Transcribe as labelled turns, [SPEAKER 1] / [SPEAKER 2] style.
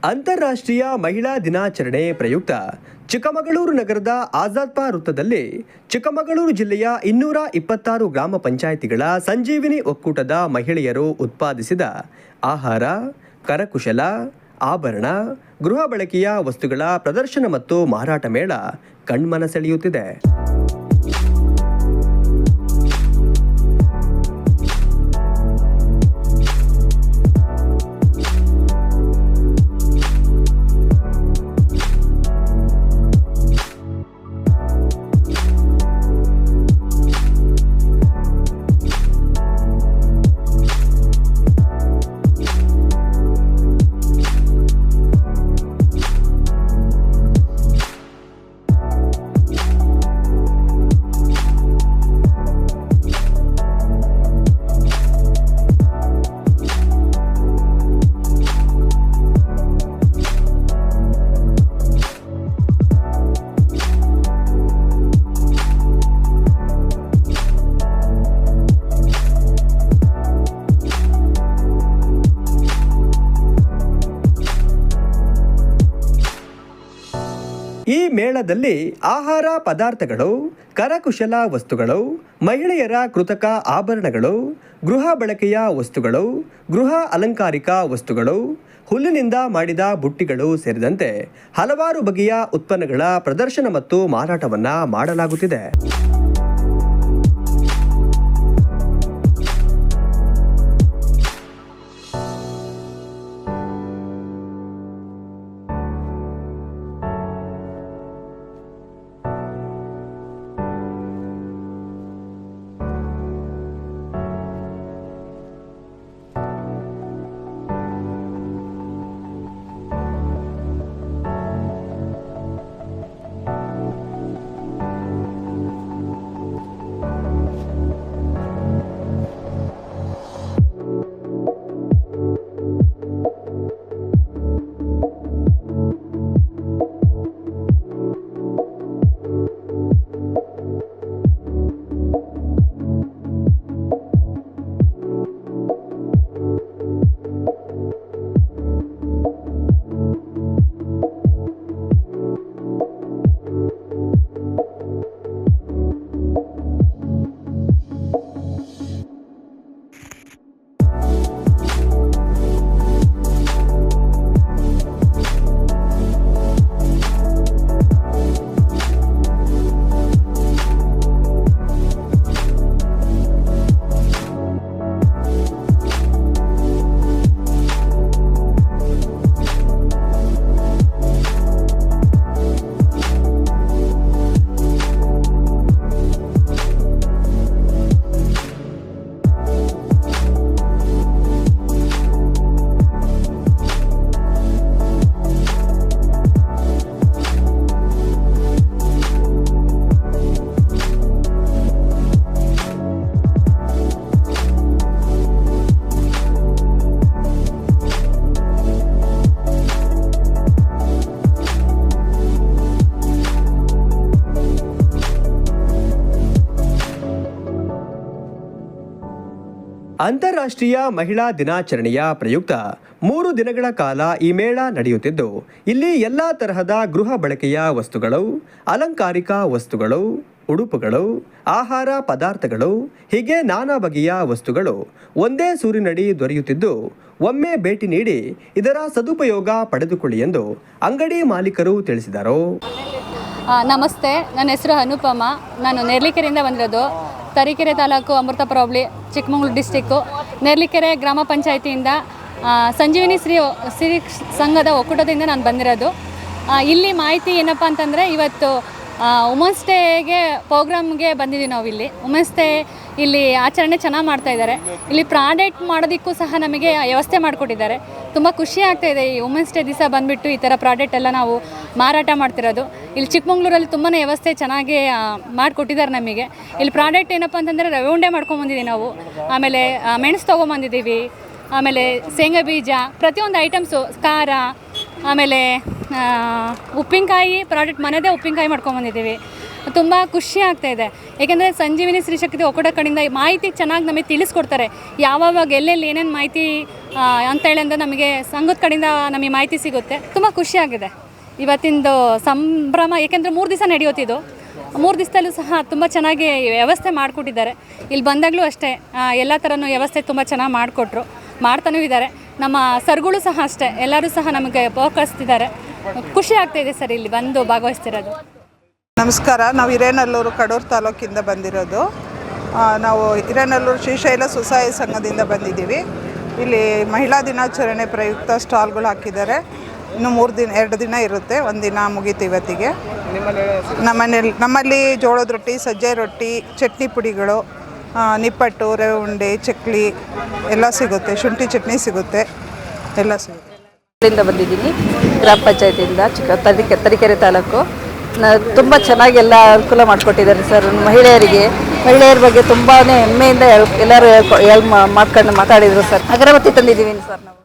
[SPEAKER 1] ಅಂತಾರಾಷ್ಟ್ರೀಯ ಮಹಿಳಾ ದಿನಾಚರಣೆ ಪ್ರಯುಕ್ತ ಚಿಕ್ಕಮಗಳೂರು ನಗರದ ಆಜಾದ್ ಪಾರ್ಕ್ ವೃತ್ತದಲ್ಲಿ ಚಿಕ್ಕಮಗಳೂರು ಜಿಲ್ಲೆಯ 226 ಗ್ರಾಮ ಪಂಚಾಯಿತಿಗಳ ಸಂಜೀವಿನಿ ಒಕ್ಕೂಟದ ಮಹಿಳೆಯರು ಉತ್ಪಾದಿಸಿದ ಆಹಾರ, ಕರಕುಶಲ, ಆಭರಣ, ಗೃಹ ಬಳಕೆಯ ವಸ್ತುಗಳ ಪ್ರದರ್ಶನ ಮತ್ತು ಮಾರಾಟ ಮೇಳ ಕಣ್ಮನ ಸೆಳೆಯುತ್ತಿದೆ. ಈ ಮೇಳದಲ್ಲಿ ಆಹಾರ ಪದಾರ್ಥಗಳು, ಕರಕುಶಲ ವಸ್ತುಗಳು, ಮಹಿಳೆಯರ ಕೃತಕ ಆಭರಣಗಳು, ಗೃಹ ಬಳಕೆಯ ವಸ್ತುಗಳು, ಗೃಹ ಅಲಂಕಾರಿಕ ವಸ್ತುಗಳು, ಹುಲ್ಲಿನಿಂದ ಮಾಡಿದ ಬುಟ್ಟಿಗಳು ಸೇರಿದಂತೆ ಹಲವಾರು ಬಗೆಯ ಉತ್ಪನ್ನಗಳ ಪ್ರದರ್ಶನ ಮತ್ತು ಮಾರಾಟವನ್ನು ಮಾಡಲಾಗುತ್ತಿದೆ. ಅಂತಾರಾಷ್ಟ್ರೀಯ ಮಹಿಳಾ ದಿನಾಚರಣೆಯ ಪ್ರಯುಕ್ತ 3 ದಿನಗಳ ಕಾಲ ಈ ಮೇಳ ನಡೆಯುತ್ತಿದ್ದು, ಇಲ್ಲಿ ಎಲ್ಲ ತರಹದ ಗೃಹ ಬಳಕೆಯ ವಸ್ತುಗಳು, ಅಲಂಕಾರಿಕ ವಸ್ತುಗಳು, ಉಡುಪುಗಳು, ಆಹಾರ ಪದಾರ್ಥಗಳು ಹೀಗೆ ನಾನಾ ಬಗೆಯ ವಸ್ತುಗಳು ಒಂದೇ ಸೂರಿನಡಿ ದೊರೆಯುತ್ತಿದ್ದು, ಒಮ್ಮೆ ಭೇಟಿ ನೀಡಿ ಇದರ ಸದುಪಯೋಗ ಪಡೆದುಕೊಳ್ಳಿ ಎಂದು ಅಂಗಡಿ ಮಾಲೀಕರು ತಿಳಿಸಿದರು.
[SPEAKER 2] ನಮಸ್ತೆ, ನನ್ನ ಹೆಸರು ಅನುಪಮ. ನಾನು ನೇರ್ಲಿಕೆರೆಯಿಂದ ಬಂದಿರೋದು. ತರೀಕೆರೆ ತಾಲೂಕು, ಅಮೃತಪುರ ಹೋಬಳಿ, ಚಿಕ್ಕಮಗಳೂರು ಡಿಸ್ಟಿಕ್ಕು. ನೇರ್ಲಿಕೆರೆ ಗ್ರಾಮ ಪಂಚಾಯಿತಿಯಿಂದ ಸಂಜೀವಿನಿ ಸಿರಿ ಸಂಘದ ಒಕ್ಕೂಟದಿಂದ ನಾನು ಬಂದಿರೋದು. ಇಲ್ಲಿ ಮಾಹಿತಿ ಏನಪ್ಪ ಅಂತಂದರೆ, ಇವತ್ತು ವುಮೆನ್ಸ್ ಡೇಗೆ ಪ್ರೋಗ್ರಾಮ್ಗೆ ಬಂದಿದ್ದೀವಿ ನಾವು. ಇಲ್ಲಿ ವುಮೆನ್ಸ್ ಡೇ ಇಲ್ಲಿ ಆಚರಣೆ ಚೆನ್ನಾಗಿ ಮಾಡ್ತಾಯಿದ್ದಾರೆ. ಇಲ್ಲಿ ಪ್ರಾಡಕ್ಟ್ ಮಾಡೋದಕ್ಕೂ ಸಹ ನಮಗೆ ವ್ಯವಸ್ಥೆ ಮಾಡಿಕೊಟ್ಟಿದ್ದಾರೆ. ತುಂಬ ಖುಷಿ ಆಗ್ತಾಯಿದೆ ಈ ವುಮೆನ್ಸ್ ಡೇ ದಿವಸ ಬಂದುಬಿಟ್ಟು ಈ ಥರ ಪ್ರಾಡಕ್ಟ್ ಎಲ್ಲ ನಾವು ಮಾರಾಟ ಮಾಡ್ತಿರೋದು. ಇಲ್ಲಿ ಚಿಕ್ಕಮಗಳೂರಲ್ಲಿ ತುಂಬಾ ವ್ಯವಸ್ಥೆ ಚೆನ್ನಾಗಿ ಮಾಡಿಕೊಟ್ಟಿದ್ದಾರೆ ನಮಗೆ. ಇಲ್ಲಿ ಪ್ರಾಡಕ್ಟ್ ಏನಪ್ಪ ಅಂತಂದರೆ ರವೆ ಉಂಡೆ ಮಾಡ್ಕೊಂಬಂದಿದ್ದೀವಿ ನಾವು. ಆಮೇಲೆ ಮೆಣಸು ತೊಗೊಂಬಂದಿದ್ದೀವಿ. ಆಮೇಲೆ ಶೇಂಗಾ ಬೀಜ, ಪ್ರತಿಯೊಂದು ಐಟಮ್ಸು, ಖಾರ, ಆಮೇಲೆ ಉಪ್ಪಿನಕಾಯಿ ಪ್ರಾಡಕ್ಟ್, ಮನೆಯದೇ ಉಪ್ಪಿನಕಾಯಿ ಮಾಡ್ಕೊಂಬಂದಿದ್ದೀವಿ. ತುಂಬ ಖುಷಿ ಆಗ್ತಾ ಇದೆ. ಏಕೆಂದರೆ ಸಂಜೀವಿನಿ ಸ್ತ್ರೀ ಶಕ್ತಿ ಒಕ್ಕೂಟ ಕಡೆಯಿಂದ ಮಾಹಿತಿ ಚೆನ್ನಾಗಿ ನಮಗೆ ತಿಳಿಸ್ಕೊಡ್ತಾರೆ. ಯಾವಾಗ ಎಲ್ಲೆಲ್ಲಿ ಏನೇನು ಮಾಹಿತಿ ಅಂತೇಳಿ ಅಂದರೆ ನಮಗೆ ಸಂಘದ ಕಡೆಯಿಂದ ನಮಗೆ ಮಾಹಿತಿ ಸಿಗುತ್ತೆ. ತುಂಬ ಖುಷಿಯಾಗಿದೆ ಇವತ್ತಿಂದು ಸಂಭ್ರಮ. ಏಕೆಂದರೆ 3 ದಿವಸ ನಡೆಯುತ್ತಿದ್ದು, 3 ದಿವಸದಲ್ಲೂ ಸಹ ತುಂಬ ಚೆನ್ನಾಗಿ ವ್ಯವಸ್ಥೆ ಮಾಡಿಕೊಟ್ಟಿದ್ದಾರೆ. ಇಲ್ಲಿ ಬಂದಾಗಲೂ ಅಷ್ಟೇ ಎಲ್ಲ ಥರನೂ ವ್ಯವಸ್ಥೆ ತುಂಬ ಚೆನ್ನಾಗಿ ಮಾಡಿಕೊಟ್ರು, ಮಾಡ್ತಾನೂ ಇದ್ದಾರೆ. ನಮ್ಮ ಸರ್ಗಳು ಸಹ ಅಷ್ಟೇ, ಎಲ್ಲರೂ ಸಹ ನಮಗೆ ಪ್ರೋತ್ಸಾಹಿಸ್ತಿದ್ದಾರೆ. ಖುಷಿ ಆಗ್ತಾಯಿದೆ ಸರ್ ಇಲ್ಲಿ ಬಂದು ಭಾಗವಹಿಸ್ತಿರೋದು.
[SPEAKER 3] ನಮಸ್ಕಾರ. ನಾವು ಹಿರೇನಲ್ಲೂರು ಕಡೂರು ತಾಲೂಕಿಂದ ಬಂದಿರೋದು. ನಾವು ಹಿರೇನಲ್ಲೂರು ಶ್ರೀಶೈಲ ಸ್ವಸಹಾಯ ಸಂಘದಿಂದ ಬಂದಿದ್ದೀವಿ. ಇಲ್ಲಿ ಮಹಿಳಾ ದಿನಾಚರಣೆ ಪ್ರಯುಕ್ತ ಸ್ಟಾಲ್ಗಳು ಹಾಕಿದ್ದಾರೆ. ಇನ್ನು 2 ದಿನ ಇರುತ್ತೆ, 1 ದಿನ ಮುಗೀತು ಇವತ್ತಿಗೆ. ನಮ್ಮಲ್ಲಿ ಜೋಳದ ರೊಟ್ಟಿ, ಸಜ್ಜೆ ರೊಟ್ಟಿ, ಚಟ್ನಿ ಪುಡಿಗಳು, ನಿಪ್ಪಟ್ಟು, ರವೆ ಉಂಡೆ, ಚಕ್ಲಿ ಎಲ್ಲ ಸಿಗುತ್ತೆ. ಶುಂಠಿ ಚಟ್ನಿ ಸಿಗುತ್ತೆ, ಎಲ್ಲ ಸಿಗುತ್ತೆ.
[SPEAKER 4] ಇಲ್ಲಿಂದ ಬಂದಿದ್ದೀನಿ, ಗ್ರಾಮ ಪಂಚಾಯತಿಯಿಂದ ತರೀಕೆರೆ ತಾಲೂಕು. ತುಂಬ ಚೆನ್ನಾಗಿ ಎಲ್ಲ ಅನುಕೂಲ ಮಾಡಿಕೊಟ್ಟಿದ್ದಾರೆ ಸರ್. ಮಹಿಳೆಯರ ಬಗ್ಗೆ ತುಂಬಾ ಹೆಮ್ಮೆಯಿಂದ ಎಲ್ಲರೂ ಮಾಡ್ಕೊಂಡು ಮಾತಾಡಿದರು ಸರ್. ಅಗರಬತ್ತಿ ತಂದಿದ್ದೀವಿ ಸರ್ ನಾವು.